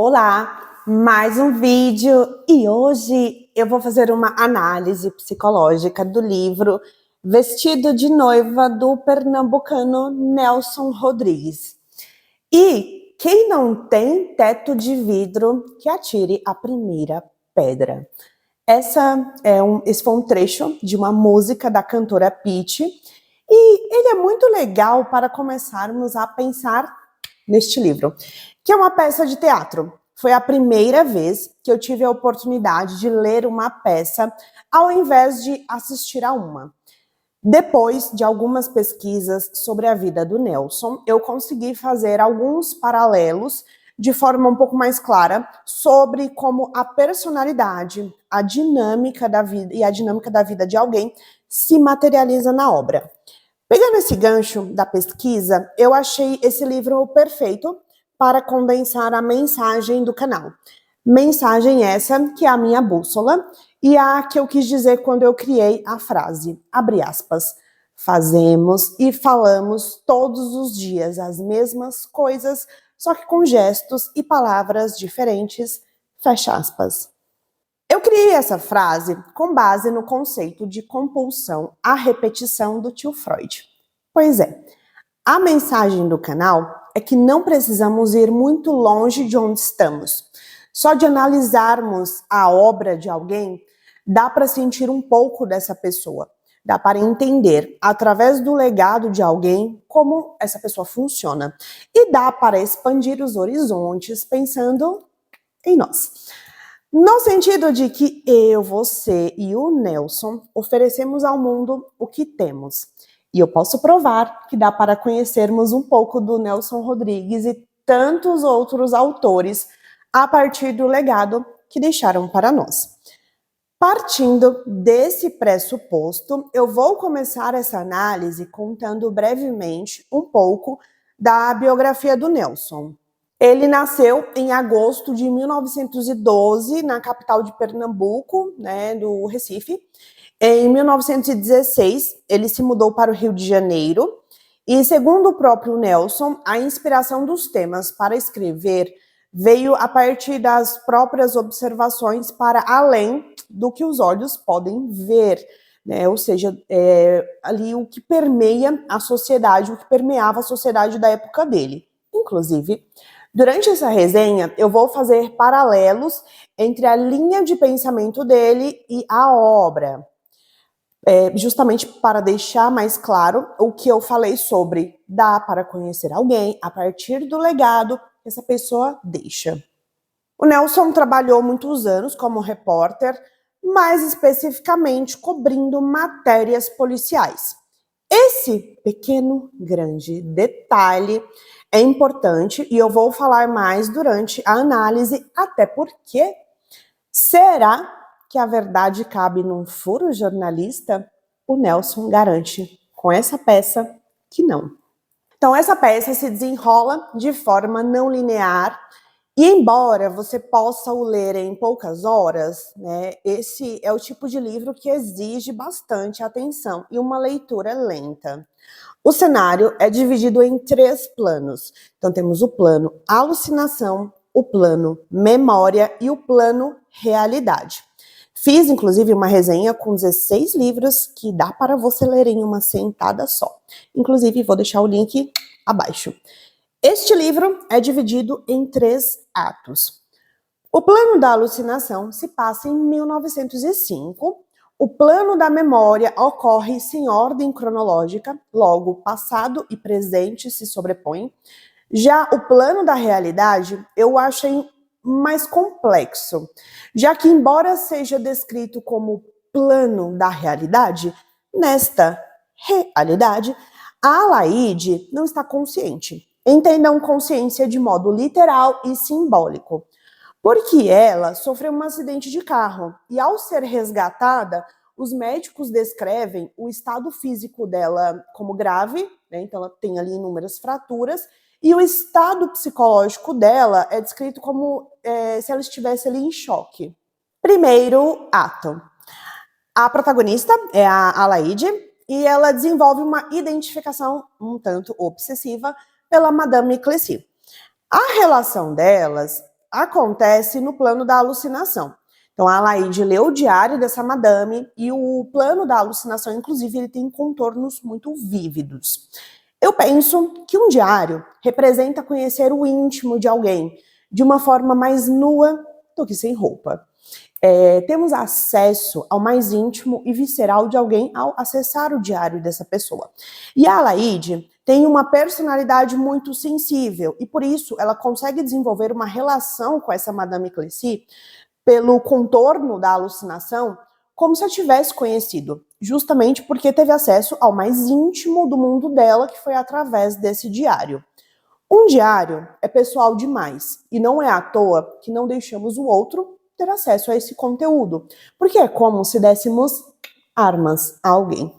Olá, mais um vídeo e hoje eu vou fazer uma análise psicológica do livro Vestido de Noiva do pernambucano Nelson Rodrigues. E quem não tem teto de vidro, que atire a primeira pedra. Esse foi um trecho de uma música da cantora Pitty e ele é muito legal para começarmos a pensar neste livro, que é uma peça de teatro. Foi a primeira vez que eu tive a oportunidade de ler uma peça ao invés de assistir a uma. Depois de algumas pesquisas sobre a vida do Nelson, eu consegui fazer alguns paralelos de forma um pouco mais clara sobre como a personalidade, a dinâmica da vida e a dinâmica da vida de alguém se materializa na obra. Pegando esse gancho da pesquisa, eu achei esse livro perfeito para condensar a mensagem do canal. Mensagem essa que é a minha bússola e a que eu quis dizer quando eu criei a frase, abre aspas, fazemos e falamos todos os dias as mesmas coisas, só que com gestos e palavras diferentes, fecha aspas. Eu criei essa frase com base no conceito de compulsão à repetição do tio Freud. Pois é, a mensagem do canal é que não precisamos ir muito longe de onde estamos. Só de analisarmos a obra de alguém, dá para sentir um pouco dessa pessoa. Dá para entender, através do legado de alguém, como essa pessoa funciona. E dá para expandir os horizontes pensando em nós. No sentido de que eu, você e o Nelson oferecemos ao mundo o que temos. E eu posso provar que dá para conhecermos um pouco do Nelson Rodrigues e tantos outros autores a partir do legado que deixaram para nós. Partindo desse pressuposto, eu vou começar essa análise contando brevemente um pouco da biografia do Nelson. Ele nasceu em agosto de 1912, na capital de Pernambuco, do Recife. Em 1916, ele se mudou para o Rio de Janeiro e, segundo o próprio Nelson, a inspiração dos temas para escrever veio a partir das próprias observações para além do que os olhos podem ver, ou seja, ali o que permeia a sociedade, o que permeava a sociedade da época dele. Inclusive, durante essa resenha, eu vou fazer paralelos entre a linha de pensamento dele e a obra. Justamente para deixar mais claro o que eu falei sobre dá para conhecer alguém a partir do legado que essa pessoa deixa. O Nelson trabalhou muitos anos como repórter, mais especificamente cobrindo matérias policiais. Esse pequeno, grande detalhe é importante e eu vou falar mais durante a análise, até porque será que a verdade cabe num furo jornalista? O Nelson garante com essa peça que não. Então, essa peça se desenrola de forma não linear e, embora você possa o ler em poucas horas, esse é o tipo de livro que exige bastante atenção e uma leitura lenta. O cenário é dividido em 3 planos. Então, temos o plano alucinação, o plano memória e o plano realidade. Fiz, inclusive, uma resenha com 16 livros que dá para você ler em uma sentada só. Inclusive, vou deixar o link abaixo. Este livro é dividido em 3 atos. O plano da alucinação se passa em 1905. O plano da memória ocorre sem ordem cronológica, logo passado e presente se sobrepõem. Já o plano da realidade eu achei mais complexo, já que, embora seja descrito como plano da realidade, nesta realidade, a Alaide não está consciente. Entendam consciência de modo literal e simbólico. Porque ela sofreu um acidente de carro e, ao ser resgatada, os médicos descrevem o estado físico dela como grave, então ela tem ali inúmeras fraturas, e o estado psicológico dela é descrito como se ela estivesse ali em choque. Primeiro ato. A protagonista é a Alaide e ela desenvolve uma identificação um tanto obsessiva pela Madame Clécy. A relação delas acontece no plano da alucinação. Então, a Alaide leu o diário dessa madame e o plano da alucinação, inclusive, ele tem contornos muito vívidos. Eu penso que um diário representa conhecer o íntimo de alguém de uma forma mais nua do que sem roupa. Temos acesso ao mais íntimo e visceral de alguém ao acessar o diário dessa pessoa. E a Alaide tem uma personalidade muito sensível e, por isso, ela consegue desenvolver uma relação com essa Madame Clécy pelo contorno da alucinação, como se a tivesse conhecido, justamente porque teve acesso ao mais íntimo do mundo dela, que foi através desse diário. Um diário é pessoal demais, e não é à toa que não deixamos o outro ter acesso a esse conteúdo, porque é como se dessemos armas a alguém.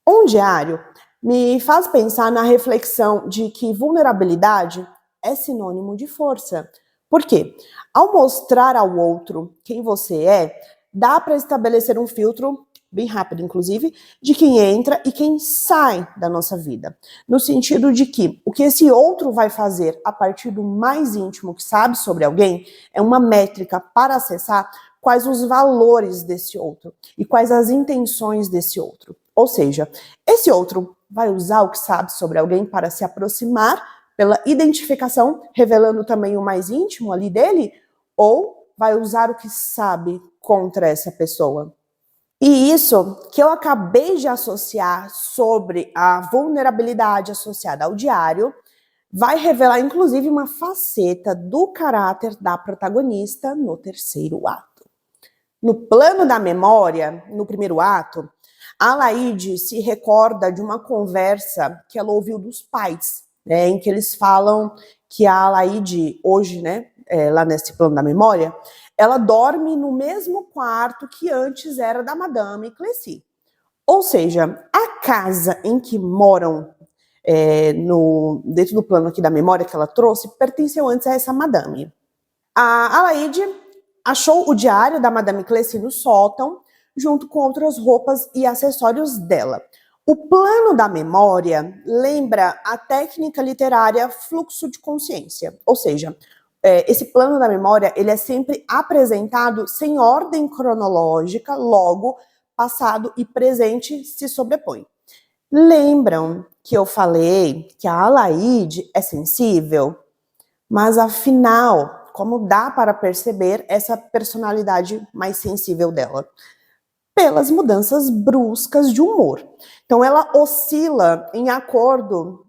Um diário me faz pensar na reflexão de que vulnerabilidade é sinônimo de força. Por quê? Ao mostrar ao outro quem você é, dá para estabelecer um filtro, bem rápido inclusive, de quem entra e quem sai da nossa vida. No sentido de que o que esse outro vai fazer a partir do mais íntimo que sabe sobre alguém é uma métrica para acessar quais os valores desse outro e quais as intenções desse outro. Ou seja, esse outro vai usar o que sabe sobre alguém para se aproximar pela identificação, revelando também o mais íntimo ali dele, ou vai usar o que sabe contra essa pessoa. E isso que eu acabei de associar sobre a vulnerabilidade associada ao diário, vai revelar inclusive uma faceta do caráter da protagonista no terceiro ato. No plano da memória, no primeiro ato, a Alaide se recorda de uma conversa que ela ouviu dos pais, né, em que eles falam que a Alaide, hoje, né, lá nesse plano da memória, ela dorme no mesmo quarto que antes era da Madame Clécy. Ou seja, a casa em que moram dentro do plano aqui da memória que ela trouxe, pertenceu antes a essa Madame. A Alaide achou o diário da Madame Clécy no sótão, junto com outras roupas e acessórios dela. O plano da memória lembra a técnica literária fluxo de consciência, ou seja, esse plano da memória ele é sempre apresentado sem ordem cronológica, logo passado e presente se sobrepõem. Lembram que eu falei que a Alaide é sensível? Mas afinal, como dá para perceber essa personalidade mais sensível dela? Pelas mudanças bruscas de humor. Então, ela oscila em acordo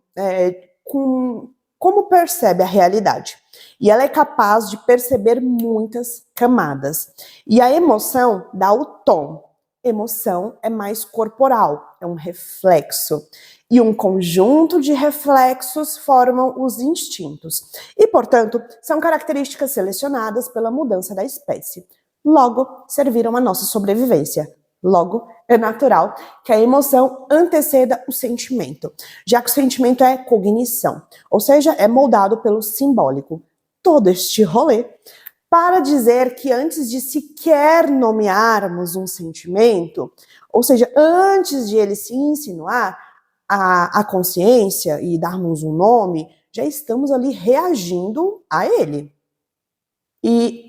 com como percebe a realidade. E ela é capaz de perceber muitas camadas. E a emoção dá o tom. Emoção é mais corporal, é um reflexo. E um conjunto de reflexos formam os instintos. E, portanto, são características selecionadas pela mudança da espécie. Logo, serviram à nossa sobrevivência. Logo, é natural que a emoção anteceda o sentimento, já que o sentimento é cognição, ou seja, é moldado pelo simbólico. Todo este rolê para dizer que antes de sequer nomearmos um sentimento, ou seja, antes de ele se insinuar à consciência e darmos um nome, já estamos ali reagindo a ele. E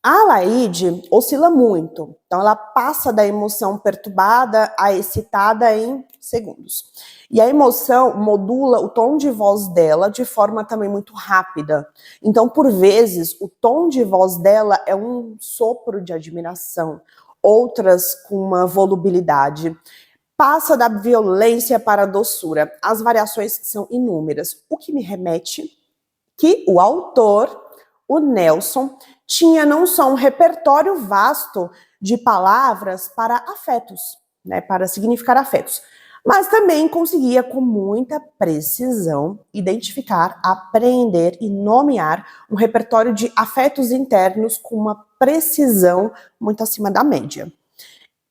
a Alaide oscila muito, então ela passa da emoção perturbada à excitada em segundos. E a emoção modula o tom de voz dela de forma também muito rápida. Então, por vezes, o tom de voz dela é um sopro de admiração, outras com uma volubilidade. Passa da violência para a doçura. As variações são inúmeras, o que me remete que o autor, o Nelson, tinha não só um repertório vasto de palavras para afetos, né, para significar afetos, mas também conseguia com muita precisão identificar, apreender e nomear um repertório de afetos internos com uma precisão muito acima da média.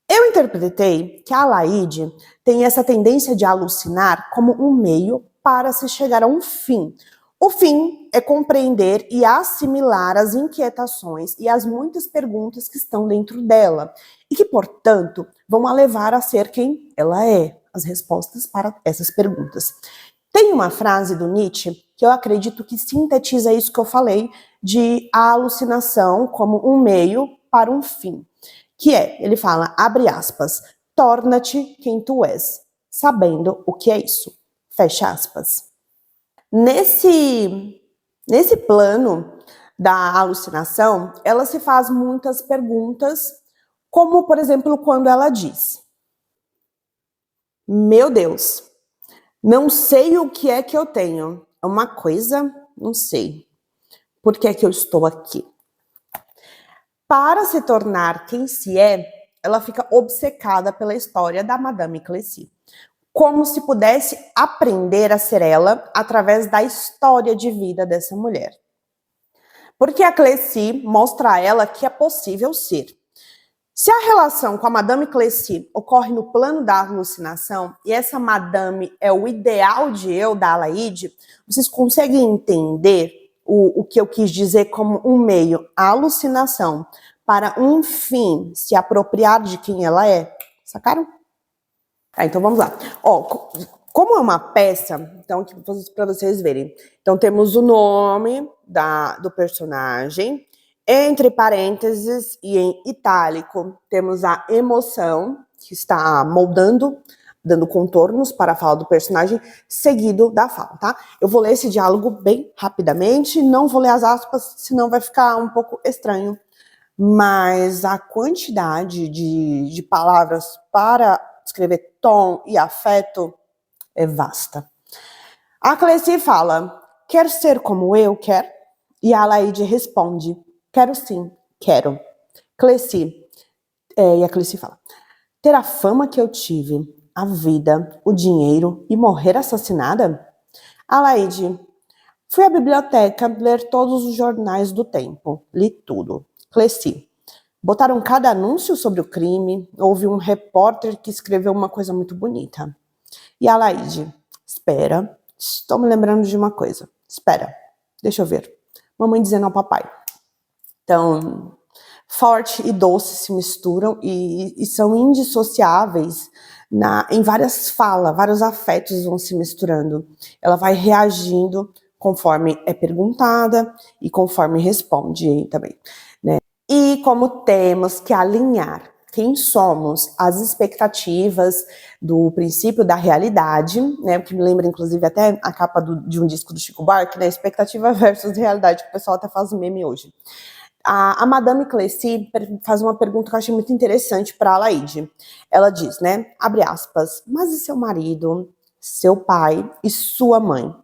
Eu interpretei que a Alaide tem essa tendência de alucinar como um meio para se chegar a um fim. O fim é compreender e assimilar as inquietações e as muitas perguntas que estão dentro dela e que, portanto, vão a levar a ser quem ela é, as respostas para essas perguntas. Tem uma frase do Nietzsche que eu acredito que sintetiza isso que eu falei de a alucinação como um meio para um fim, que é, ele fala, abre aspas, torna-te quem tu és, sabendo o que é isso, fecha aspas. Nesse plano da alucinação, ela se faz muitas perguntas, como, por exemplo, quando ela diz: meu Deus, não sei o que é que eu tenho. É uma coisa, não sei. Por que é que eu estou aqui? Para se tornar quem se é, ela fica obcecada pela história da Madame Clécy, como se pudesse aprender a ser ela através da história de vida dessa mulher. Porque a Clécy mostra a ela que é possível ser. Se a relação com a Madame Clécy ocorre no plano da alucinação, e essa Madame é o ideal de eu da Alaide, vocês conseguem entender o que eu quis dizer como um meio, a alucinação, para um fim, se apropriar de quem ela é? Sacaram? Então vamos lá. Como é uma peça, então para vocês verem. Então temos o nome do personagem, entre parênteses e em itálico temos a emoção, que está moldando, dando contornos para a fala do personagem, seguido da fala, tá? Eu vou ler esse diálogo bem rapidamente, não vou ler as aspas, senão vai ficar um pouco estranho. Mas a quantidade de palavras para escrever tom e afeto é vasta. A Clécy fala, quer ser como eu, quer? E a Alaide responde, quero sim, quero. Clécy, e a Clécy fala, ter a fama que eu tive, a vida, o dinheiro e morrer assassinada? Alaide, fui à biblioteca ler todos os jornais do tempo, li tudo. Clécy, botaram cada anúncio sobre o crime, houve um repórter que escreveu uma coisa muito bonita. E a Alaide, espera, estou me lembrando de uma coisa. Espera, deixa eu ver. Mamãe dizendo ao papai. Então, forte e doce se misturam e são indissociáveis em várias falas, vários afetos vão se misturando. Ela vai reagindo conforme é perguntada e conforme responde também, né? E como temos que alinhar quem somos, as expectativas do princípio da realidade, né, que me lembra inclusive até a capa de um disco do Chico Buarque, né, expectativa versus realidade, que o pessoal até faz meme hoje. A Madame Clécy faz uma pergunta que eu achei muito interessante para a Alaide. Ela diz, né, abre aspas, mas e seu marido, seu pai e sua mãe?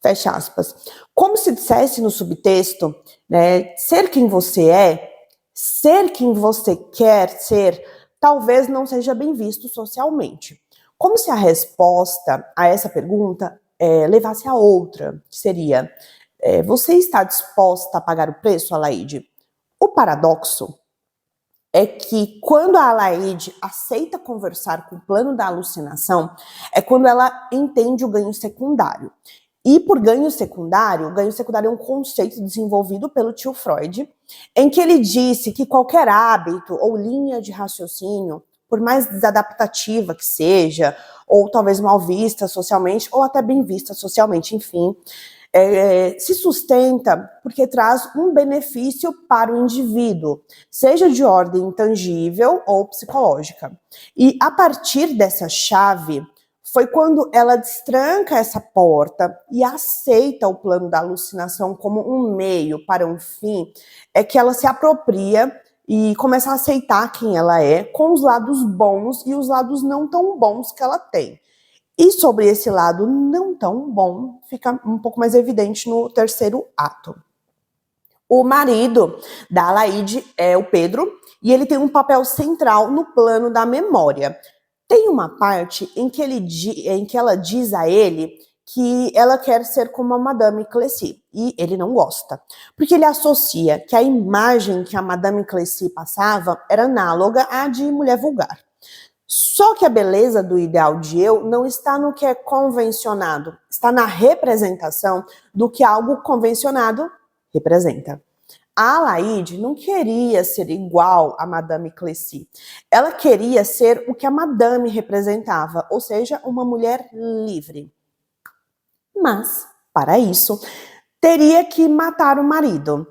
Fecha aspas. Como se dissesse no subtexto, né, ser quem você é, ser quem você quer ser, talvez não seja bem visto socialmente. Como se a resposta a essa pergunta levasse a outra, que seria, você está disposta a pagar o preço, Alaide? O paradoxo é que quando a Alaide aceita conversar com o plano da alucinação, é quando ela entende o ganho secundário. E por ganho secundário é um conceito desenvolvido pelo tio Freud, em que ele disse que qualquer hábito ou linha de raciocínio, por mais desadaptativa que seja, ou talvez mal vista socialmente, ou até bem vista socialmente, enfim, se sustenta porque traz um benefício para o indivíduo, seja de ordem intangível ou psicológica. E a partir dessa chave, foi quando ela destranca essa porta e aceita o plano da alucinação como um meio para um fim, é que ela se apropria e começa a aceitar quem ela é, com os lados bons e os lados não tão bons que ela tem. E sobre esse lado não tão bom, fica um pouco mais evidente no terceiro ato. O marido da Alaide é o Pedro, e ele tem um papel central no plano da memória. Tem uma parte em que ela diz a ele que ela quer ser como a Madame Clécy, e ele não gosta, porque ele associa que a imagem que a Madame Clécy passava era análoga à de mulher vulgar. Só que a beleza do ideal de eu não está no que é convencionado, está na representação do que algo convencionado representa. A Alaide não queria ser igual a Madame Clécy. Ela queria ser o que a Madame representava, ou seja, uma mulher livre. Mas, para isso, teria que matar o marido.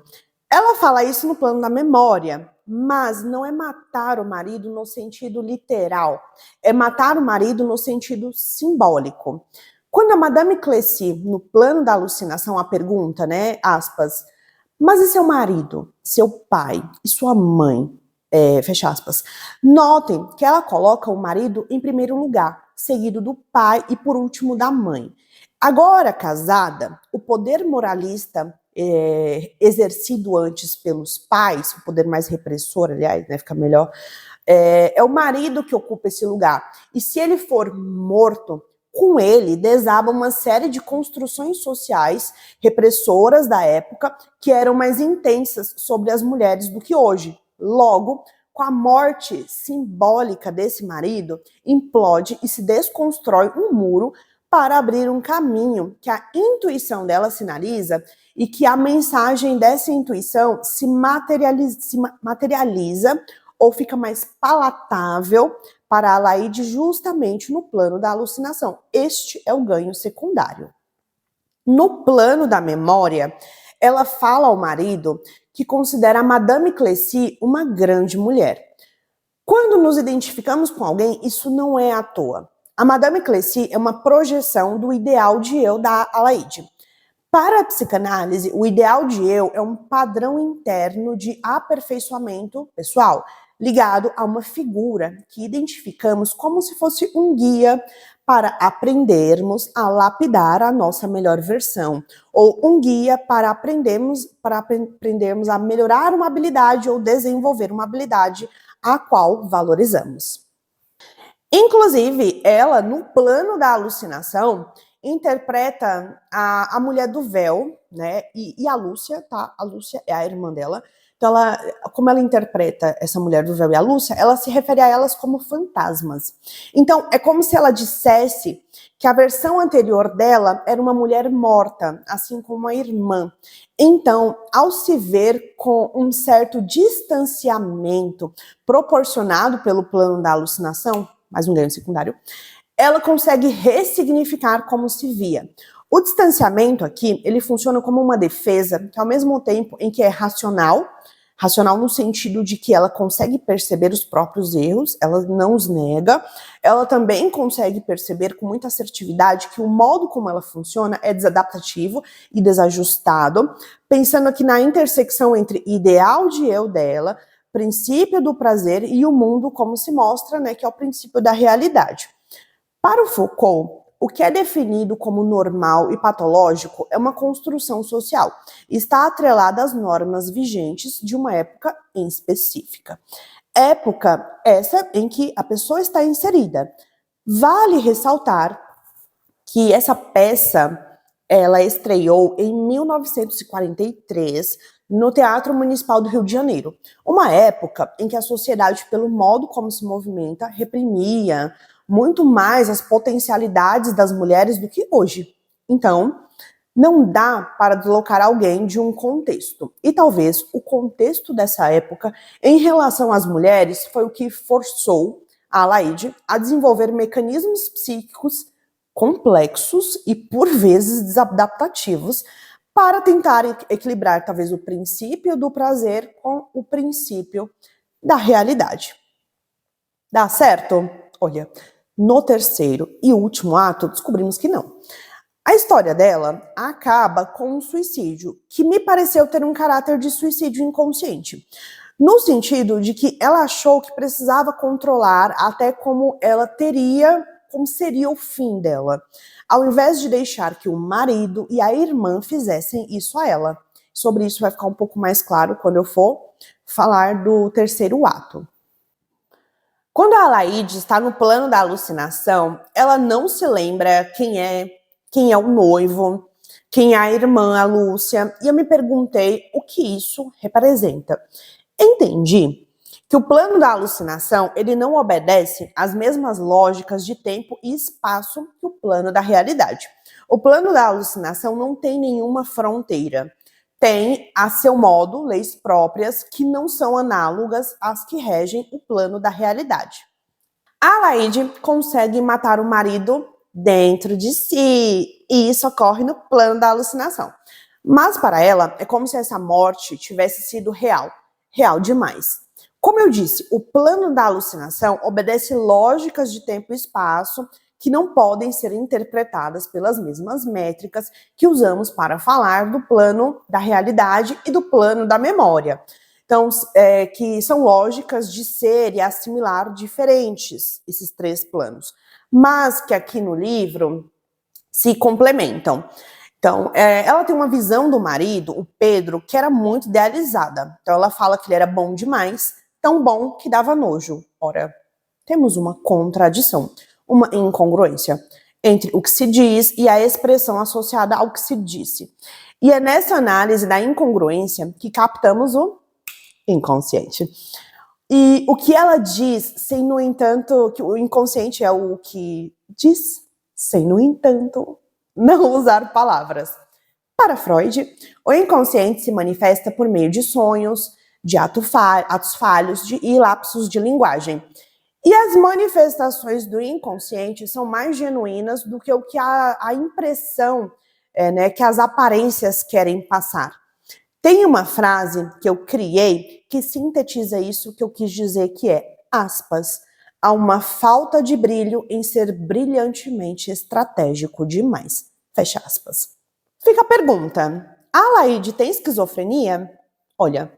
Ela fala isso no plano da memória, mas não é matar o marido no sentido literal, é matar o marido no sentido simbólico. Quando a Madame Clécy, no plano da alucinação, a pergunta, né, aspas, mas e seu marido, seu pai e sua mãe? Fecha aspas. Notem que ela coloca o marido em primeiro lugar, seguido do pai e por último da mãe. Agora casada, o poder moralista exercido antes pelos pais, o poder mais repressor, aliás, né, fica melhor, é o marido que ocupa esse lugar. E se ele for morto, com ele desaba uma série de construções sociais repressoras da época que eram mais intensas sobre as mulheres do que hoje. Logo, com a morte simbólica desse marido, implode e se desconstrói um muro para abrir um caminho que a intuição dela sinaliza e que a mensagem dessa intuição se materializa ou fica mais palatável para a Alaide justamente no plano da alucinação. Este é o ganho secundário. No plano da memória, ela fala ao marido que considera a Madame Clécy uma grande mulher. Quando nos identificamos com alguém, isso não é à toa. A Madame Clécy é uma projeção do ideal de eu da Alaide. Para a psicanálise, o ideal de eu é um padrão interno de aperfeiçoamento pessoal, ligado a uma figura que identificamos como se fosse um guia para aprendermos a lapidar a nossa melhor versão, ou um guia para aprendermos a melhorar uma habilidade ou desenvolver uma habilidade a qual valorizamos. Inclusive, ela, no plano da alucinação, interpreta a mulher do véu, né? E a Lúcia, tá? A Lúcia é a irmã dela. Então, como ela interpreta essa mulher do véu e a Lúcia, ela se refere a elas como fantasmas. Então, é como se ela dissesse que a versão anterior dela era uma mulher morta, assim como a irmã. Então, ao se ver com um certo distanciamento proporcionado pelo plano da alucinação, mais um ganho secundário, ela consegue ressignificar como se via. O distanciamento aqui, ele funciona como uma defesa que ao mesmo tempo em que é racional no sentido de que ela consegue perceber os próprios erros, ela não os nega, ela também consegue perceber com muita assertividade que o modo como ela funciona é desadaptativo e desajustado, pensando aqui na intersecção entre ideal de eu dela, princípio do prazer e o mundo como se mostra, né, que é o princípio da realidade. Para o Foucault, o que é definido como normal e patológico é uma construção social. Está atrelada às normas vigentes de uma época em específica. Época essa em que a pessoa está inserida. Vale ressaltar que essa peça ela estreou em 1943 no Teatro Municipal do Rio de Janeiro. Uma época em que a sociedade, pelo modo como se movimenta, reprimia muito mais as potencialidades das mulheres do que hoje. Então, não dá para deslocar alguém de um contexto. E talvez o contexto dessa época, em relação às mulheres, foi o que forçou a Alaide a desenvolver mecanismos psíquicos complexos e, por vezes, desadaptativos para tentar equilibrar, talvez, o princípio do prazer com o princípio da realidade. Dá certo? Olha, no terceiro e último ato, descobrimos que não. A história dela acaba com um suicídio, que me pareceu ter um caráter de suicídio inconsciente. No sentido de que ela achou que precisava controlar até como seria o fim dela, ao invés de deixar que o marido e a irmã fizessem isso a ela. Sobre isso vai ficar um pouco mais claro quando eu for falar do terceiro ato. Quando a Alaide está no plano da alucinação, ela não se lembra quem é o noivo, quem é a irmã, a Lúcia, e eu me perguntei o que isso representa. Entendi que o plano da alucinação, ele não obedece às mesmas lógicas de tempo e espaço que o plano da realidade. O plano da alucinação não tem nenhuma fronteira. Tem, a seu modo, leis próprias que não são análogas às que regem o plano da realidade. A Alaide consegue matar o marido dentro de si, e isso ocorre no plano da alucinação. Mas para ela, é como se essa morte tivesse sido real, real demais. Como eu disse, o plano da alucinação obedece lógicas de tempo e espaço que não podem ser interpretadas pelas mesmas métricas que usamos para falar do plano da realidade e do plano da memória. Então, que são lógicas de ser e assimilar diferentes, esses três planos, mas que aqui no livro se complementam. Então, ela tem uma visão do marido, o Pedro, que era muito idealizada. Então, ela fala que ele era bom demais, tão bom que dava nojo. Ora, temos uma contradição, uma incongruência entre o que se diz e a expressão associada ao que se disse. E é nessa análise da incongruência que captamos o inconsciente. E o que ela diz, sem, no entanto, que o inconsciente é o que diz, sem, no entanto, não usar palavras. Para Freud, o inconsciente se manifesta por meio de sonhos, de atos falhos e lapsos de linguagem. E as manifestações do inconsciente são mais genuínas do que o que a impressão, que as aparências querem passar. Tem uma frase que eu criei que sintetiza isso que eu quis dizer, que é, aspas, há uma falta de brilho em ser brilhantemente estratégico demais. Fecha aspas. Fica a pergunta, a Laíde tem esquizofrenia? Olha,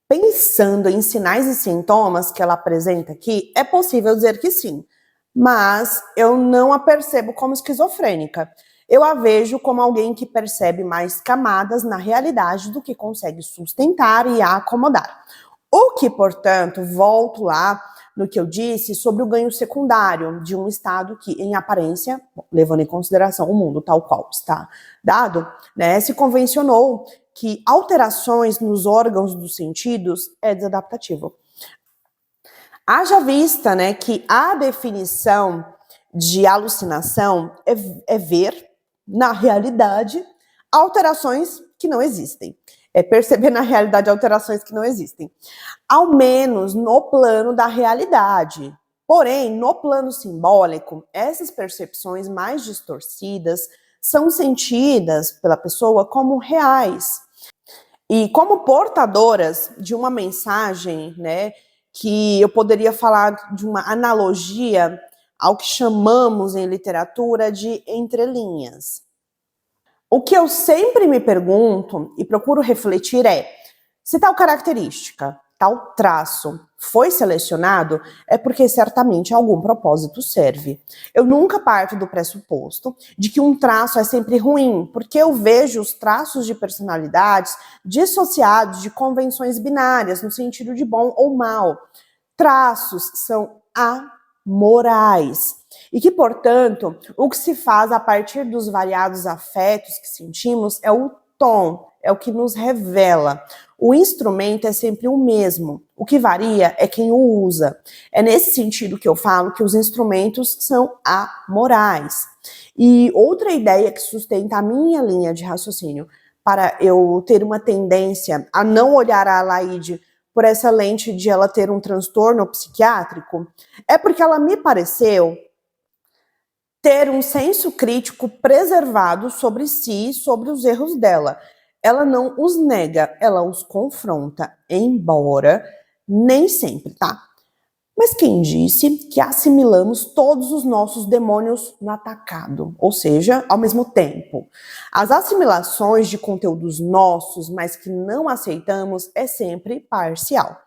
pensando em sinais e sintomas que ela apresenta aqui, é possível dizer que sim, mas eu não a percebo como esquizofrênica. Eu a vejo como alguém que percebe mais camadas na realidade do que consegue sustentar e acomodar. O que, portanto, volto lá no que eu disse sobre o ganho secundário de um estado que, em aparência, levando em consideração o mundo tal qual está dado, se convencionou que alterações nos órgãos dos sentidos é desadaptativo. Haja vista, que a definição de alucinação é ver, na realidade, alterações que não existem. É perceber na realidade alterações que não existem. Ao menos no plano da realidade. Porém, no plano simbólico, essas percepções mais distorcidas são sentidas pela pessoa como reais. E como portadoras de uma mensagem, que eu poderia falar de uma analogia ao que chamamos em literatura de entrelinhas. O que eu sempre me pergunto e procuro refletir é, se tal característica, tal traço foi selecionado, é porque certamente algum propósito serve. Eu nunca parto do pressuposto de que um traço é sempre ruim, porque eu vejo os traços de personalidades dissociados de convenções binárias, no sentido de bom ou mal. Traços são amorais. E que, portanto, o que se faz a partir dos variados afetos que sentimos é o tom, é o que nos revela. O instrumento é sempre o mesmo. O que varia é quem o usa. É nesse sentido que eu falo que os instrumentos são amorais. E outra ideia que sustenta a minha linha de raciocínio para eu ter uma tendência a não olhar a Laíde por essa lente de ela ter um transtorno psiquiátrico, é porque ela me pareceu ter um senso crítico preservado sobre si, sobre os erros dela. Ela não os nega, ela os confronta, embora nem sempre, tá? Mas quem disse que assimilamos todos os nossos demônios no atacado, ou seja, ao mesmo tempo? As assimilações de conteúdos nossos, mas que não aceitamos, é sempre parcial.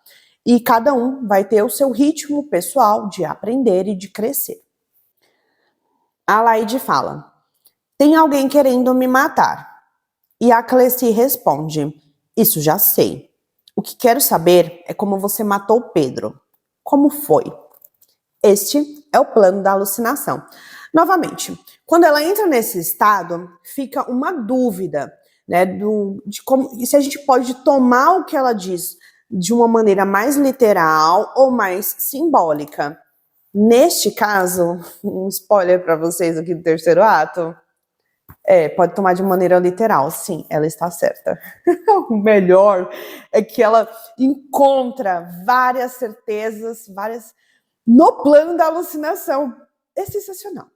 E cada um vai ter o seu ritmo pessoal de aprender e de crescer. A Laíde fala, tem alguém querendo me matar. E a Cleci responde, isso já sei. O que quero saber é como você matou Pedro. Como foi? Este é o plano da alucinação. Novamente, quando ela entra nesse estado, fica uma dúvida, de como, e se a gente pode tomar o que ela diz de uma maneira mais literal ou mais simbólica. Neste caso, um spoiler para vocês aqui do terceiro ato, pode tomar de maneira literal, sim, ela está certa. O melhor é que ela encontra várias certezas, no plano da alucinação. É sensacional.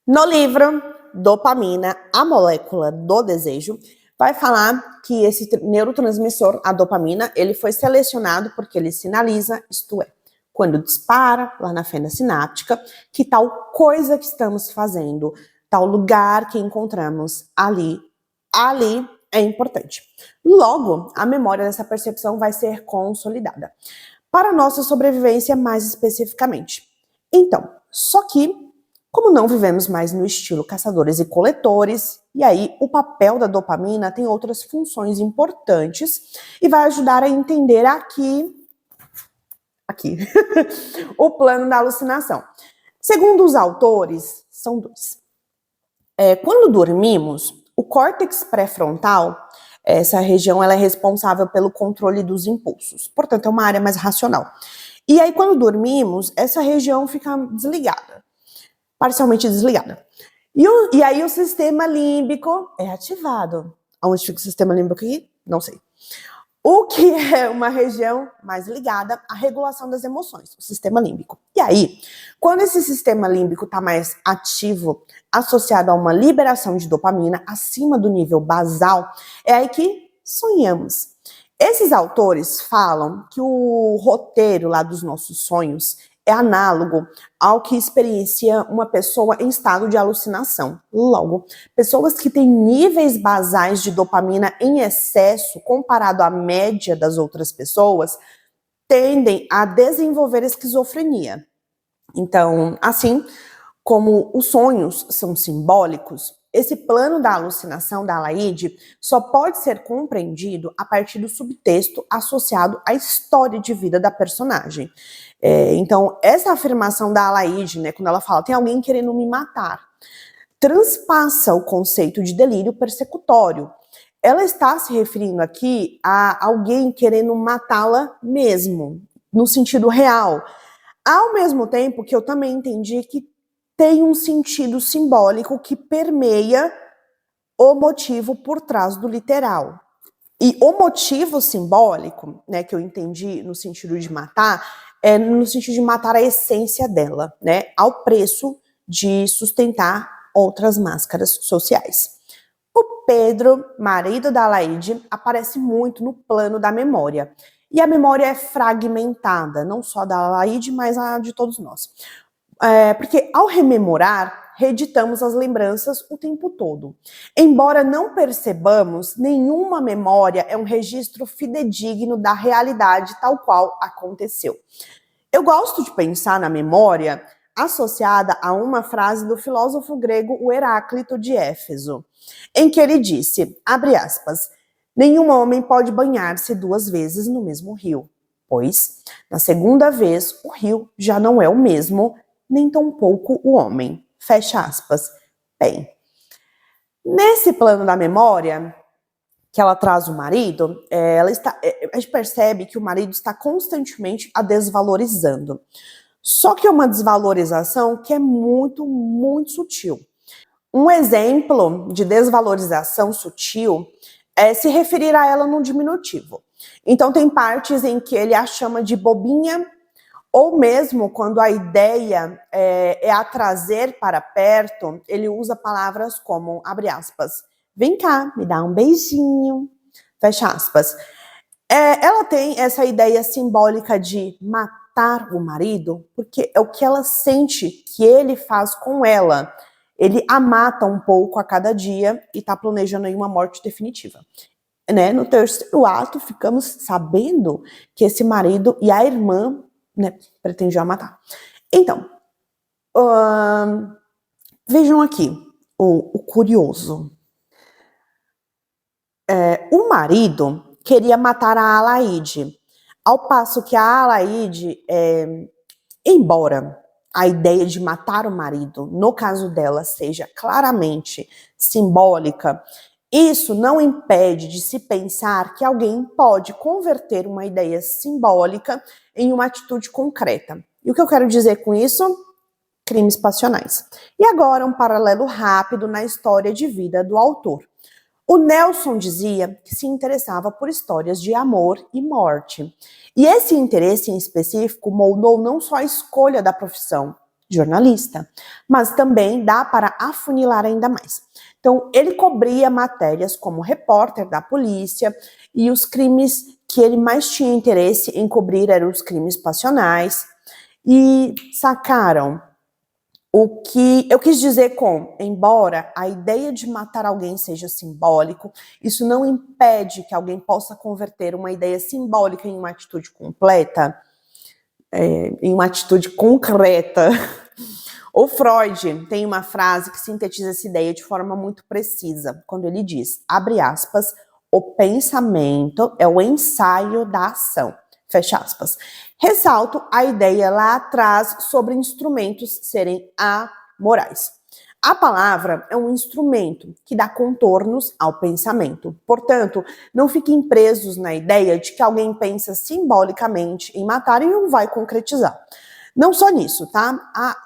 No livro, dopamina, a molécula do desejo, vai falar que esse neurotransmissor, a dopamina, ele foi selecionado porque ele sinaliza, isto é, quando dispara lá na fenda sináptica, que tal coisa que estamos fazendo, tal lugar que encontramos ali é importante. Logo, a memória dessa percepção vai ser consolidada. Para nossa sobrevivência, mais especificamente. Então, só que, como não vivemos mais no estilo caçadores e coletores, e aí o papel da dopamina tem outras funções importantes e vai ajudar a entender aqui o plano da alucinação. Segundo os autores, são dois. Quando dormimos, o córtex pré-frontal, essa região, ela é responsável pelo controle dos impulsos. Portanto, é uma área mais racional. E aí, quando dormimos, essa região fica desligada, parcialmente desligada. E aí o sistema límbico é ativado. Onde fica o sistema límbico aqui? Não sei. O que é uma região mais ligada à regulação das emoções, o sistema límbico. E aí, quando esse sistema límbico está mais ativo, associado a uma liberação de dopamina acima do nível basal, é aí que sonhamos. Esses autores falam que o roteiro lá dos nossos sonhos é análogo ao que experiencia uma pessoa em estado de alucinação. Logo, pessoas que têm níveis basais de dopamina em excesso comparado à média das outras pessoas tendem a desenvolver esquizofrenia. Então, assim como os sonhos são simbólicos, esse plano da alucinação da Adelaide só pode ser compreendido a partir do subtexto associado à história de vida da personagem. Então, essa afirmação da Adelaide, né, quando ela fala, tem alguém querendo me matar, transpassa o conceito de delírio persecutório. Ela está se referindo aqui a alguém querendo matá-la mesmo, no sentido real. Ao mesmo tempo que eu também entendi que tem um sentido simbólico que permeia o motivo por trás do literal. E o motivo simbólico, né, que eu entendi no sentido de matar, é no sentido de matar a essência dela, né, ao preço de sustentar outras máscaras sociais. O Pedro, marido da Adelaide, aparece muito no plano da memória. E a memória é fragmentada, não só da Adelaide, mas a de todos nós. Porque ao rememorar, reeditamos as lembranças o tempo todo. Embora não percebamos, nenhuma memória é um registro fidedigno da realidade tal qual aconteceu. Eu gosto de pensar na memória associada a uma frase do filósofo grego o Heráclito de Éfeso, em que ele disse, abre aspas, nenhum homem pode banhar-se 2 vezes no mesmo rio, pois, na segunda vez, o rio já não é o mesmo, nem tampouco o homem. Fecha aspas. Bem, nesse plano da memória, que ela traz o marido, a gente percebe que o marido está constantemente a desvalorizando. Só que é uma desvalorização que é muito, muito sutil. Um exemplo de desvalorização sutil é se referir a ela num diminutivo. Então tem partes em que ele a chama de bobinha, ou mesmo quando a ideia é a trazer para perto, ele usa palavras como, abre aspas, vem cá, me dá um beijinho, fecha aspas. Ela tem essa ideia simbólica de matar o marido, porque é o que ela sente que ele faz com ela. Ele a mata um pouco a cada dia e está planejando aí uma morte definitiva. Né? No terceiro ato, ficamos sabendo que esse marido e a irmã, né, pretendiam matar. Então, vejam aqui o curioso. O marido queria matar a Adelaide, ao passo que a Adelaide, embora a ideia de matar o marido, no caso dela, seja claramente simbólica, isso não impede de se pensar que alguém pode converter uma ideia simbólica em uma atitude concreta. E o que eu quero dizer com isso? Crimes passionais. E agora um paralelo rápido na história de vida do autor. O Nelson dizia que se interessava por histórias de amor e morte. E esse interesse em específico moldou não só a escolha da profissão, jornalista. Mas também dá para afunilar ainda mais. Então, ele cobria matérias como repórter da polícia e os crimes que ele mais tinha interesse em cobrir eram os crimes passionais. E sacaram o que eu quis dizer com, embora a ideia de matar alguém seja simbólico, isso não impede que alguém possa converter uma ideia simbólica em uma atitude completa, em uma atitude concreta. O Freud tem uma frase que sintetiza essa ideia de forma muito precisa, quando ele diz, abre aspas, o pensamento é o ensaio da ação, fecha aspas. Ressalto a ideia lá atrás sobre instrumentos serem amorais. A palavra é um instrumento que dá contornos ao pensamento. Portanto, não fiquem presos na ideia de que alguém pensa simbolicamente em matar e não vai concretizar. Não só nisso, tá?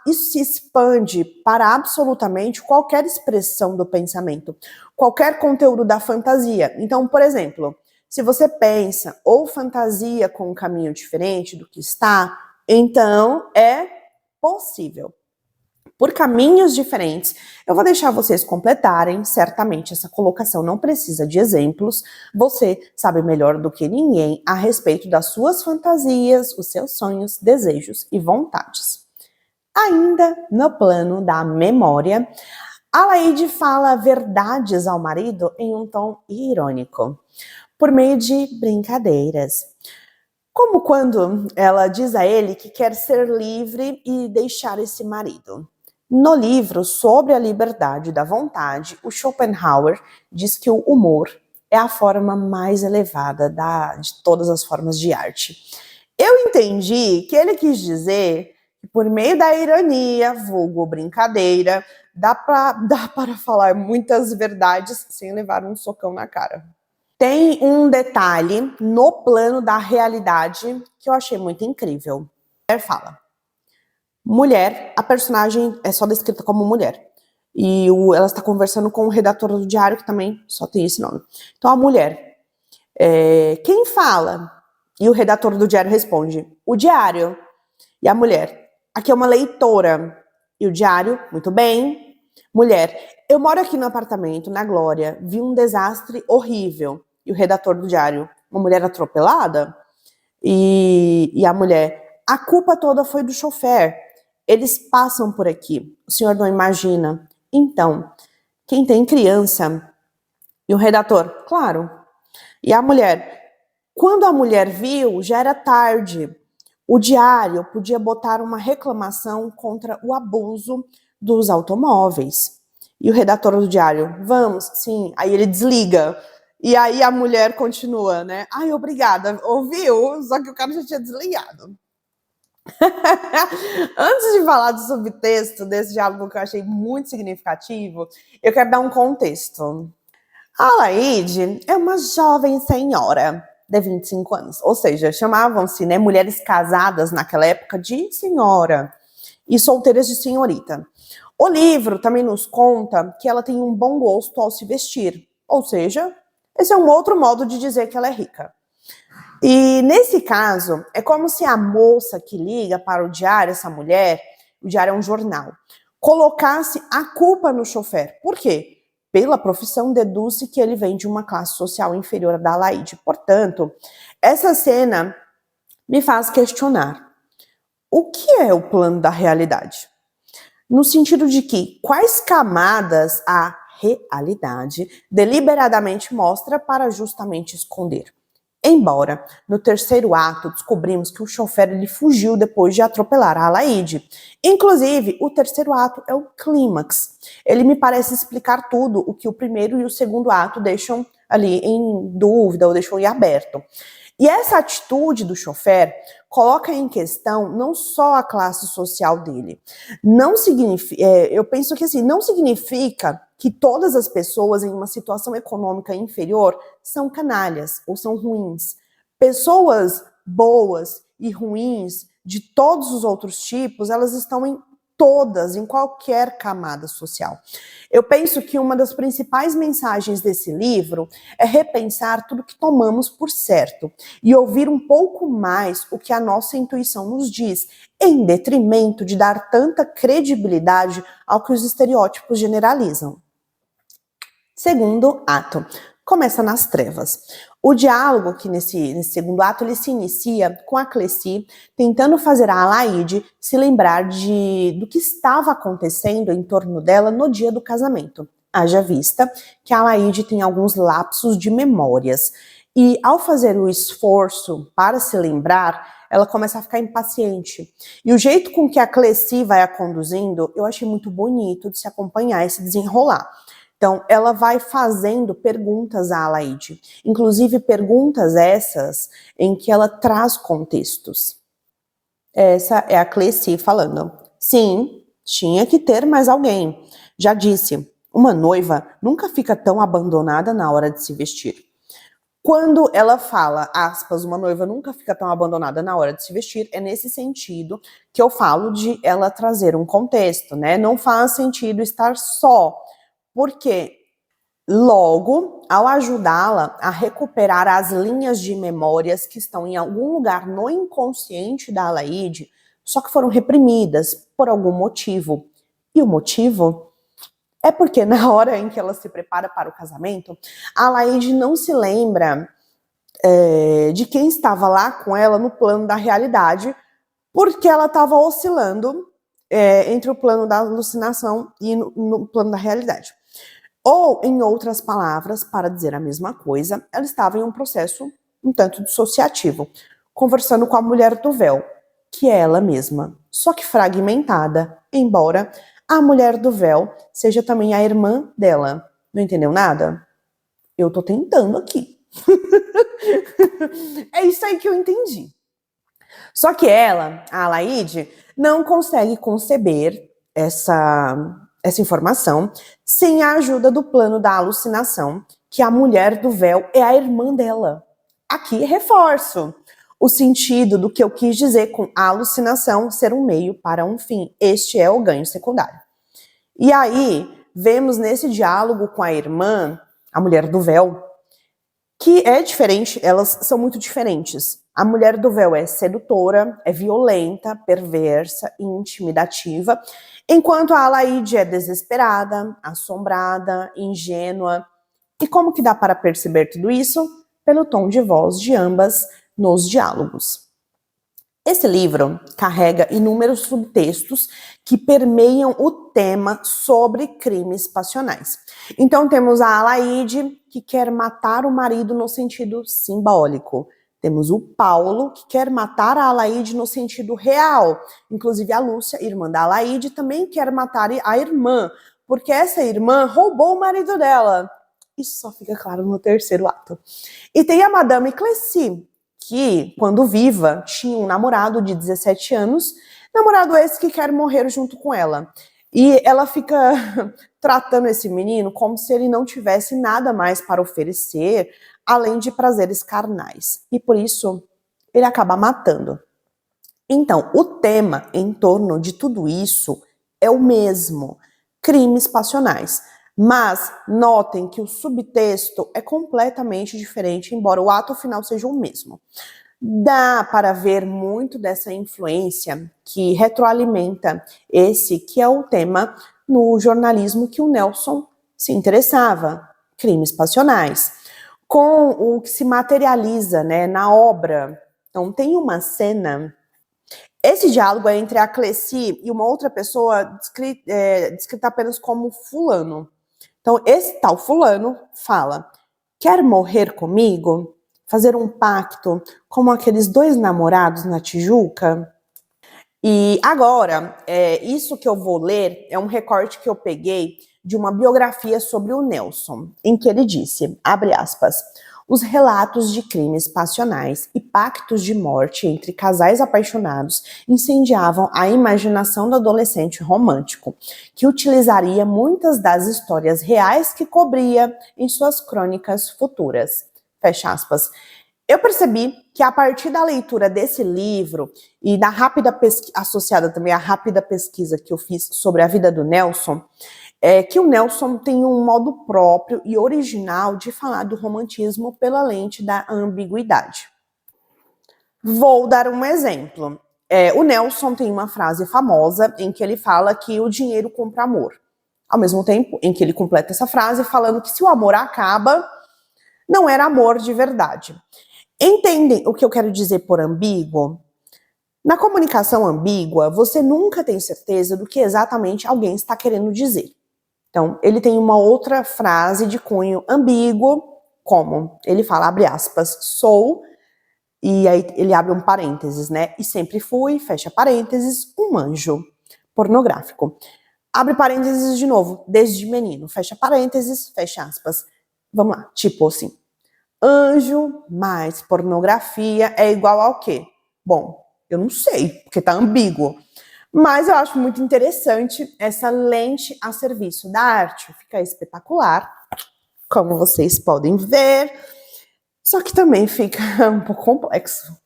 Isso se expande para absolutamente qualquer expressão do pensamento, qualquer conteúdo da fantasia. Então, por exemplo, se você pensa ou fantasia com um caminho diferente do que está, então é possível. Por caminhos diferentes, eu vou deixar vocês completarem, certamente essa colocação não precisa de exemplos, você sabe melhor do que ninguém a respeito das suas fantasias, os seus sonhos, desejos e vontades. Ainda no plano da memória, Alaide fala verdades ao marido em um tom irônico, por meio de brincadeiras. Como quando ela diz a ele que quer ser livre e deixar esse marido. No livro Sobre a Liberdade da Vontade, o Schopenhauer diz que o humor é a forma mais elevada de todas as formas de arte. Eu entendi que ele quis dizer que por meio da ironia, vulgo brincadeira, dá para falar muitas verdades sem levar um socão na cara. Tem um detalhe no plano da realidade que eu achei muito incrível. Ele fala, mulher, a personagem é só descrita como mulher. E ela está conversando com o redator do diário, que também só tem esse nome. Então, a mulher, quem fala? E o redator do diário responde, o diário. E a mulher, aqui é uma leitora. E o diário, muito bem. Mulher, eu moro aqui no apartamento, na Glória, vi um desastre horrível. E o redator do diário, uma mulher atropelada? E a mulher, a culpa toda foi do chofer. Eles passam por aqui. O senhor não imagina. Então, quem tem criança? E o redator, claro. E a mulher, quando a mulher viu, já era tarde. O diário podia botar uma reclamação contra o abuso dos automóveis. E o redator do diário, vamos, sim. Aí ele desliga. E aí a mulher continua, né? Ai, obrigada. Ouviu? Só que o cara já tinha desligado. Antes de falar do subtexto desse diálogo que eu achei muito significativo, eu quero dar um contexto. A Alaide é uma jovem senhora de 25 anos, ou seja, chamavam-se, né, mulheres casadas naquela época de senhora e solteiras de senhorita. O livro também nos conta que ela tem um bom gosto ao se vestir, ou seja, esse é um outro modo de dizer que ela é rica. E nesse caso, é como se a moça que liga para o diário, essa mulher, o diário é um jornal, colocasse a culpa no chofer. Por quê? Pela profissão, deduz-se que ele vem de uma classe social inferior à da Alaide. Portanto, essa cena me faz questionar o que é o plano da realidade? No sentido de que quais camadas a realidade deliberadamente mostra para justamente esconder. Embora, no terceiro ato, descobrimos que o chofer ele fugiu depois de atropelar a Alaide. Inclusive, o terceiro ato é o clímax. Ele me parece explicar tudo o que o primeiro e o segundo ato deixam ali em dúvida ou deixam em aberto. E essa atitude do chofer coloca em questão não só a classe social dele. Não significa, eu penso que assim, não significa que todas as pessoas em uma situação econômica inferior são canalhas ou são ruins. Pessoas boas e ruins de todos os outros tipos, elas estão em todas, em qualquer camada social. Eu penso que uma das principais mensagens desse livro é repensar tudo que tomamos por certo e ouvir um pouco mais o que a nossa intuição nos diz, em detrimento de dar tanta credibilidade ao que os estereótipos generalizam. Segundo ato, começa nas trevas. O diálogo que nesse segundo ato ele se inicia com a Cleci tentando fazer a Alaide se lembrar do que estava acontecendo em torno dela no dia do casamento. Haja vista que a Alaide tem alguns lapsos de memórias e ao fazer o esforço para se lembrar, ela começa a ficar impaciente. E o jeito com que a Cleci vai a conduzindo, eu achei muito bonito de se acompanhar esse desenrolar. Então, ela vai fazendo perguntas à Alaide, inclusive perguntas essas em que ela traz contextos. Essa é a Cleci falando. Sim, tinha que ter mais alguém. Já disse, uma noiva nunca fica tão abandonada na hora de se vestir. Quando ela fala, aspas, uma noiva nunca fica tão abandonada na hora de se vestir, é nesse sentido que eu falo de ela trazer um contexto, né? Não faz sentido estar só. Porque logo, ao ajudá-la a recuperar as linhas de memórias que estão em algum lugar no inconsciente da Alaide, só que foram reprimidas por algum motivo. E o motivo é porque na hora em que ela se prepara para o casamento, a Alaide não se lembra de quem estava lá com ela no plano da realidade, porque ela estava oscilando entre o plano da alucinação e no plano da realidade. Ou, em outras palavras, para dizer a mesma coisa, ela estava em um processo um tanto dissociativo, conversando com a mulher do véu, que é ela mesma, só que fragmentada, embora a mulher do véu seja também a irmã dela. Não entendeu nada? Eu tô tentando aqui. É isso aí que eu entendi. Só que ela, a Alaide, não consegue conceber essa informação sem a ajuda do plano da alucinação, que a mulher do véu é a irmã dela. Aqui reforço o sentido do que eu quis dizer com a alucinação ser um meio para um fim. Este é o ganho secundário. E aí, vemos nesse diálogo com a irmã, a mulher do véu, que é diferente, elas são muito diferentes. A mulher do véu é sedutora, é violenta, perversa e intimidativa, enquanto a Alaide é desesperada, assombrada, ingênua. E como que dá para perceber tudo isso? Pelo tom de voz de ambas nos diálogos. Esse livro carrega inúmeros subtextos que permeiam o tema sobre crimes passionais. Então temos a Alaide, que quer matar o marido no sentido simbólico. Temos o Paulo, que quer matar a Alaide no sentido real. Inclusive a Lúcia, irmã da Alaide, também quer matar a irmã, porque essa irmã roubou o marido dela. Isso só fica claro no terceiro ato. E tem a Madame Cleci, que, quando viva, tinha um namorado de 17 anos, namorado esse que quer morrer junto com ela. E ela fica tratando esse menino como se ele não tivesse nada mais para oferecer, além de prazeres carnais. E por isso, ele acaba matando. Então, o tema em torno de tudo isso é o mesmo, crimes passionais. Mas notem que o subtexto é completamente diferente, embora o ato final seja o mesmo. Dá para ver muito dessa influência que retroalimenta esse que é o tema no jornalismo que o Nelson se interessava, crimes passionais, com o que se materializa, né, na obra. Então tem uma cena. Esse diálogo é entre a Cleci e uma outra pessoa descrita apenas como fulano. Então, esse tal fulano fala, quer morrer comigo? Fazer um pacto como aqueles dois namorados na Tijuca? E agora, isso que eu vou ler é um recorte que eu peguei de uma biografia sobre o Nelson, em que ele disse, abre aspas, os relatos de crimes passionais e pactos de morte entre casais apaixonados incendiavam a imaginação do adolescente romântico, que utilizaria muitas das histórias reais que cobria em suas crônicas futuras. Fecha aspas. Eu percebi que a partir da leitura desse livro e da rápida pesquisa, associada também à rápida pesquisa que eu fiz sobre a vida do Nelson, que o Nelson tem um modo próprio e original de falar do romantismo pela lente da ambiguidade. Vou dar um exemplo. O Nelson tem uma frase famosa em que ele fala que o dinheiro compra amor. Ao mesmo tempo em que ele completa essa frase falando que se o amor acaba, não era amor de verdade. Entendem o que eu quero dizer por ambíguo? Na comunicação ambígua, você nunca tem certeza do que exatamente alguém está querendo dizer. Então, ele tem uma outra frase de cunho ambíguo, como ele fala, abre aspas, sou, e aí ele abre um parênteses, né? E sempre fui, fecha parênteses, um anjo pornográfico. Abre parênteses de novo, desde menino, fecha parênteses, fecha aspas. Vamos lá, tipo assim. Anjo mais pornografia é igual ao quê? Bom, eu não sei, porque tá ambíguo. Mas eu acho muito interessante essa lente a serviço da arte. Fica espetacular, como vocês podem ver. Só que também fica um pouco complexo.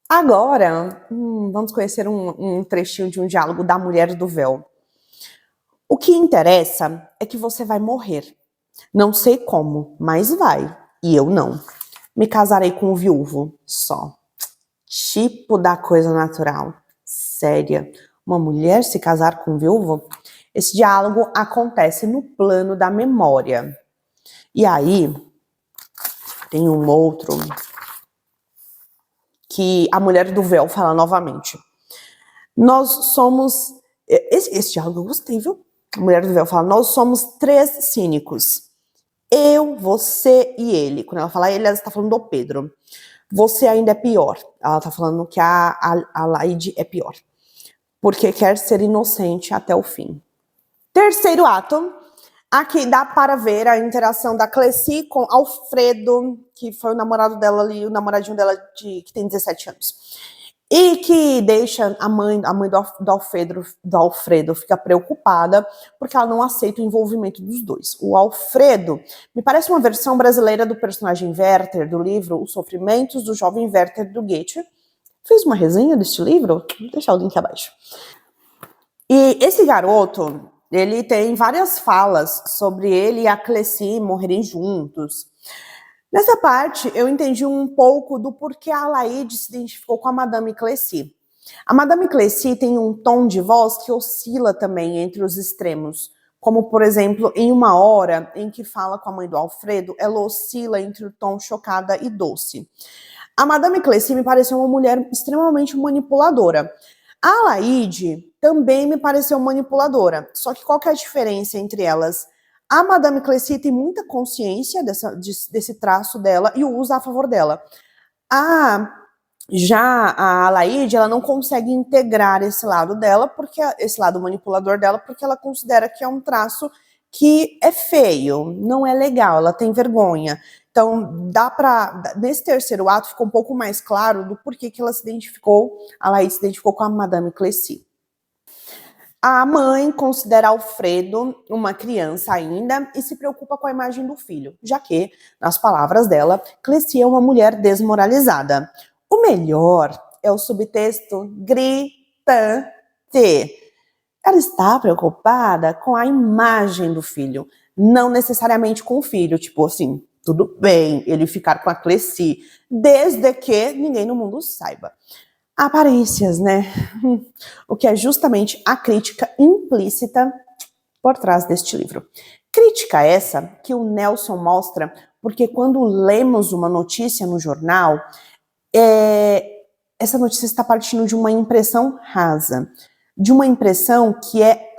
Agora, vamos conhecer um trechinho de um diálogo da Mulher do Véu. O que interessa é que você vai morrer. Não sei como, mas vai. E eu não. Me casarei com o viúvo, só. Tipo da coisa natural. Séria. Uma mulher se casar com um viúvo? Esse diálogo acontece no plano da memória. E aí, tem um outro que a Mulher do Véu fala novamente. Nós somos... Esse diálogo eu gostei, viu? A Mulher do Véu fala, nós somos 3 cínicos. Eu, você e ele. Quando ela fala ele, ela está falando do Pedro. Você ainda é pior. Ela está falando que a Laide é pior. Porque quer ser inocente até o fim. Terceiro ato. Aqui dá para ver a interação da Cleci com Alfredo, que foi o namorado dela ali, o namoradinho dela que tem 17 anos. E que deixa a mãe do Alfredo fica preocupada porque ela não aceita o envolvimento dos dois. O Alfredo me parece uma versão brasileira do personagem Werther do livro Os Sofrimentos do Jovem Werther do Goethe. Fiz uma resenha deste livro, vou deixar o link abaixo. E esse garoto, ele tem várias falas sobre ele e a Cleci morrerem juntos. Nessa parte, eu entendi um pouco do porquê a Laide se identificou com a Madame Cleci. A Madame Cleci tem um tom de voz que oscila também entre os extremos. Como, por exemplo, em uma hora em que fala com a mãe do Alfredo, ela oscila entre o tom chocada e doce. A Madame Cleci me pareceu uma mulher extremamente manipuladora. A Laide também me pareceu manipuladora. Só que qual que é a diferença entre elas? A Madame Cleci tem muita consciência desse traço dela e o usa a favor dela. Já a Laide, ela não consegue integrar esse lado dela, esse lado manipulador dela, porque ela considera que é um traço que é feio, não é legal, ela tem vergonha. Então, nesse terceiro ato, ficou um pouco mais claro do porquê que a Laide se identificou com a Madame Cleci. A mãe considera Alfredo uma criança ainda e se preocupa com a imagem do filho, já que, nas palavras dela, Cleci é uma mulher desmoralizada. O melhor é o subtexto gritante. Ela está preocupada com a imagem do filho, não necessariamente com o filho, tipo assim, tudo bem ele ficar com a Cleci, desde que ninguém no mundo saiba. Aparências, né? O que é justamente a crítica implícita por trás deste livro. Crítica essa que o Nelson mostra porque quando lemos uma notícia no jornal, essa notícia está partindo de uma impressão rasa, de uma impressão que é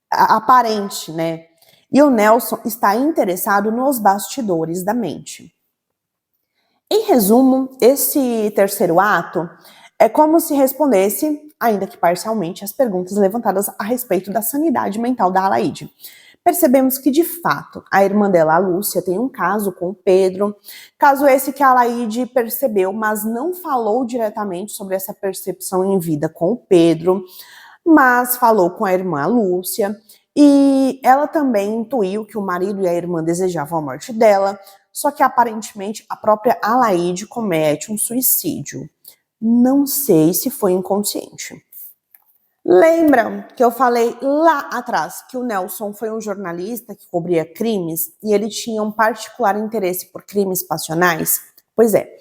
aparente, né? E o Nelson está interessado nos bastidores da mente. Em resumo, esse terceiro ato é como se respondesse, ainda que parcialmente, as perguntas levantadas a respeito da sanidade mental da Laide. Percebemos que, de fato, a irmã dela, a Lúcia, tem um caso com o Pedro, caso esse que a Laide percebeu, mas não falou diretamente sobre essa percepção em vida com o Pedro, mas falou com a irmã Lúcia, e ela também intuiu que o marido e a irmã desejavam a morte dela, só que aparentemente a própria Alaide comete um suicídio. Não sei se foi inconsciente. Lembram que eu falei lá atrás que o Nelson foi um jornalista que cobria crimes e ele tinha um particular interesse por crimes passionais? Pois é,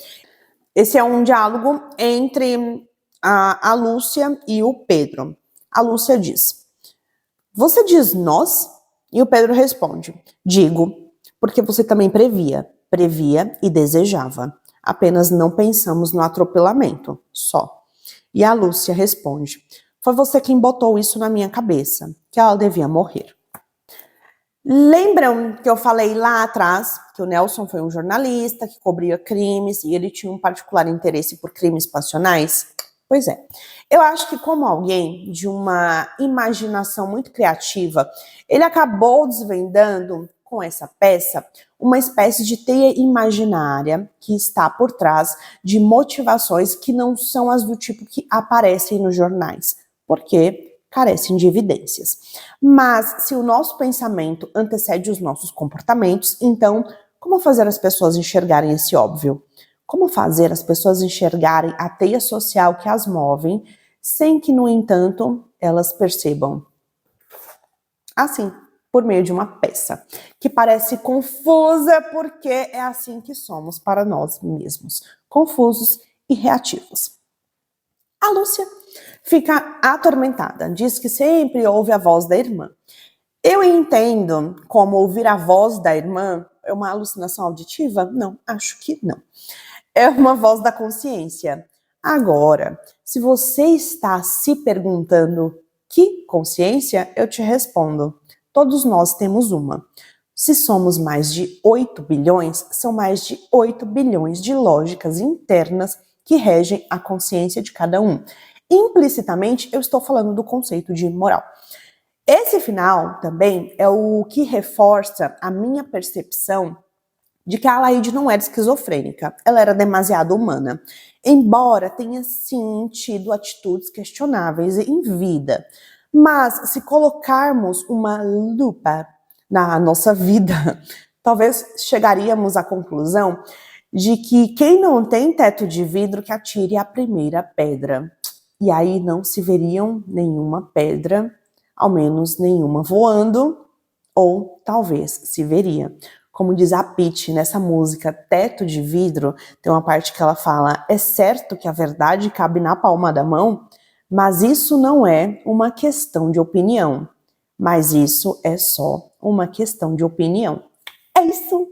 esse é um diálogo entre a Lúcia e o Pedro. A Lúcia diz: "Você diz nós?" E o Pedro responde: "Digo, porque você também previa e desejava. Apenas não pensamos no atropelamento, só." E a Lúcia responde: "Foi você quem botou isso na minha cabeça, que ela devia morrer." Lembram que eu falei lá atrás que o Nelson foi um jornalista que cobria crimes e ele tinha um particular interesse por crimes passionais? Pois é. Eu acho que, como alguém de uma imaginação muito criativa, ele acabou desvendando com essa peça uma espécie de teia imaginária que está por trás de motivações que não são as do tipo que aparecem nos jornais. Por quê? Carecem de evidências. Mas se o nosso pensamento antecede os nossos comportamentos, então como fazer as pessoas enxergarem esse óbvio? Como fazer as pessoas enxergarem a teia social que as movem, sem que, no entanto, elas percebam? Assim, por meio de uma peça, que parece confusa porque é assim que somos para nós mesmos, confusos e reativos. A Lúcia fica atormentada, diz que sempre ouve a voz da irmã. Eu entendo como ouvir a voz da irmã é uma alucinação auditiva? Não, acho que não. É uma voz da consciência. Agora, se você está se perguntando que consciência, eu te respondo. Todos nós temos uma. Se somos mais de 8 bilhões, são mais de 8 bilhões de lógicas internas que regem a consciência de cada um. Implicitamente, eu estou falando do conceito de moral. Esse final também é o que reforça a minha percepção de que a Alaide não era esquizofrênica, ela era demasiado humana. Embora tenha sim tido atitudes questionáveis em vida. Mas se colocarmos uma lupa na nossa vida, talvez chegaríamos à conclusão de que quem não tem teto de vidro que atire a primeira pedra. E aí não se veriam nenhuma pedra, ao menos nenhuma voando, ou talvez se veria. Como diz a Pitty nessa música Teto de Vidro, tem uma parte que ela fala: "É certo que a verdade cabe na palma da mão, mas isso não é uma questão de opinião. Mas isso é só uma questão de opinião." É isso!